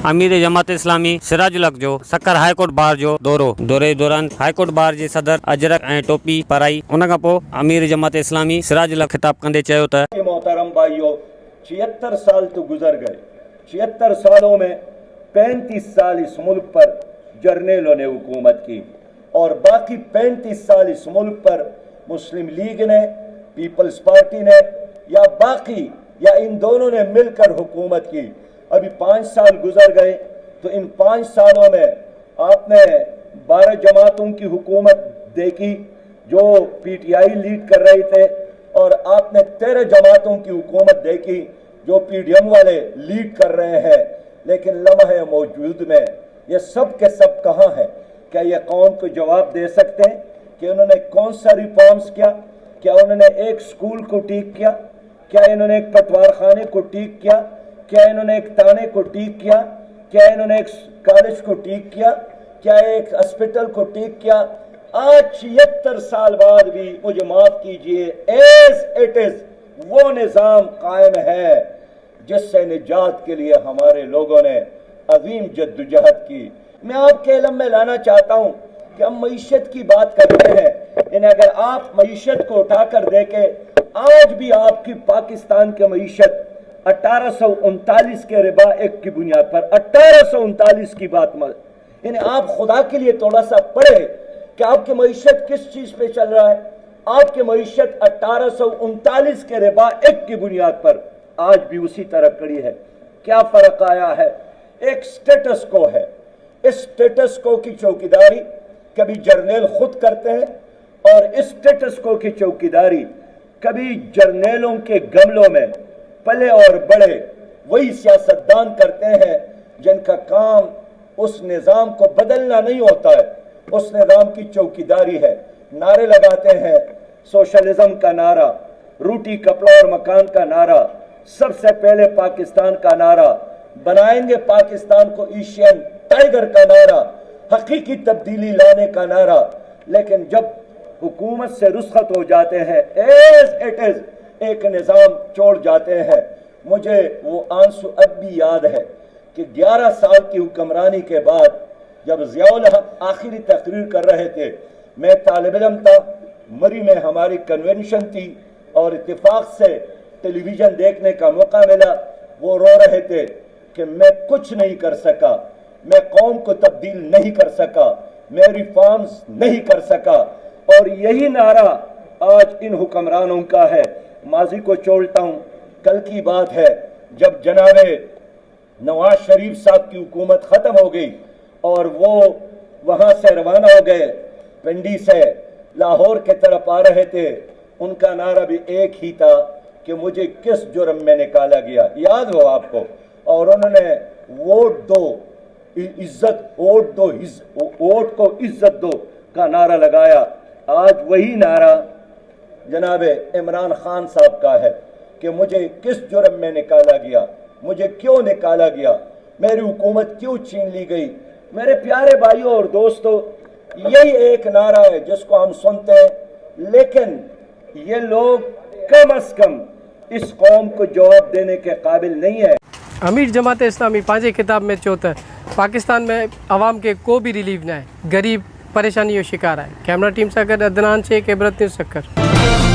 अमीर जमात इस्लामी सिराजुल हक जो सकर हाई कोर्ट बार जो दौरे दौरान हाई कोर्ट बार जे सदर अजरक ऐं टोपी पाराई। उन खां पोइ अमीर जमात इस्लामी सिराजुल हक खिताब कंदे चयो त मोहतरम भाइयों, 76 साल तो गुजर गए। 76 सालों में 35 साल इस मुल्क पर जर्नेलों ने हुकूमत की और बाकी 35 साल इस मुल्क पर मुस्लिम लीग ने, पीपल्स पार्टी ने या बाकी या इन दोनों ने मिलकर हुकूमत की। अभी 5 साल गुजर गए तो इन 5 सालों में आपने 12 जमातों की हुकूमत देखी जो पीटीआई लीड कर रहे थे और आपने 13 जमातों की हुकूमत देखी जो पीडीएम वाले लीड कर रहे हैं। लेकिन लम्हे मौजूद में ये सब के सब कहाँ है? क्या ये कौम को जवाब दे सकते हैं कि उन्होंने कौन सा रिफॉर्म्स किया? क्या उन्होंने एक स्कूल को ठीक किया? क्या इन्होंने एक पटवार खाने को ठीक किया? क्या इन्होंने एक थाने को ठीक किया? क्या इन्होंने एक कॉलेज को ठीक किया? क्या एक हॉस्पिटल को ठीक किया? आज 76 साल बाद भी मुझे माफ कीजिए, एज इट इज वो निजाम कायम है जिससे निजात के लिए हमारे लोगों ने अजीम जद्दोजहद की। मैं आपके इल्म में लाना चाहता हूं कि हम मईशत की बात करते हैं, यानी अगर आप मईशत को उठाकर देखें, आज भी आपकी पाकिस्तान की मईशत 1839 के रिबा एक की बुनियाद पर 1839 की बात मत, यानी आप खुदा के लिए थोड़ा सा पढ़े कि आपकी मईशत किस चीज पे चल रहा है। आपकी मईशत 1839 के रिबा एक की बुनियाद पर आज भी उसी तरह खड़ी है। क्या फर्क आया है? एक स्टेटस को है। इस स्टेटस को की चौकीदारी कभी जर्नैल खुद करते हैं और इस स्टेटस को की चौकीदारी कभी जर्नैलों के गमलों में पले और बड़े वही सियासतदान करते हैं जिनका काम उस निजाम को बदलना नहीं होता है, उस निजाम की चौकीदारी है। नारे लगाते हैं, सोशलिज्म का नारा, रोटी कपड़ा और मकान का नारा, सबसे पहले पाकिस्तान का नारा, बनाएंगे पाकिस्तान को एशियन टाइगर का नारा, हकीकी तब्दीली लाने का नारा। लेकिन जब हुकूमत से रुस्खत हो जाते हैं, एज इट इज एक निजाम छोड़ जाते हैं। मुझे वो आंसू अब भी याद है कि 11 साल की हुक्मरानी के बाद जब ज़ियाउल हक आखिरी तकरीर कर रहे थे, मैं तालिब इल्म था, मरी में हमारी कन्वेंशन थी और इत्तेफाक से टेलीविजन देखने का मौका मिला। वो रो रहे थे कि मैं कुछ नहीं कर सका, मैं कौम को तब्दील नहीं कर सका, मैं रिफॉर्म्स नहीं कर सका। और यही नारा आज इन हुक्मरानों का है। माजी को छोड़ता हूँ, कल की बात है जब जनाबे नवाज शरीफ साहब की हुकूमत खत्म हो गई और वो वहां से रवाना हो गए, पिंडी से लाहौर की तरफ आ रहे थे, उनका नारा भी एक ही था कि मुझे किस जुर्म में निकाला गया, याद हो आपको। और उन्होंने वोट दो इज्जत, वोट दो, वोट को इज्जत दो का नारा लगाया। आज वही नारा जनाबे इमरान खान साहब का है कि मुझे किस जुर्म में निकाला गया, मुझे क्यों निकाला गया, मेरी हुकूमत क्यों छीन ली गई। मेरे प्यारे भाइयों और दोस्तों, यही एक नारा है जिसको हम सुनते हैं, लेकिन ये लोग कम अज कम इस कौम को जवाब देने के काबिल नहीं है। अमीर जमात इस्लामी पंहिंजे किताब में चयो त पाकिस्तान में आवाम के को भी रिलीफ न आहे, गरीब परेशानी जो शिकार है। कैमरा टीम सां गॾु अदनान शेख, इबरत न्यूज़ सक्कर।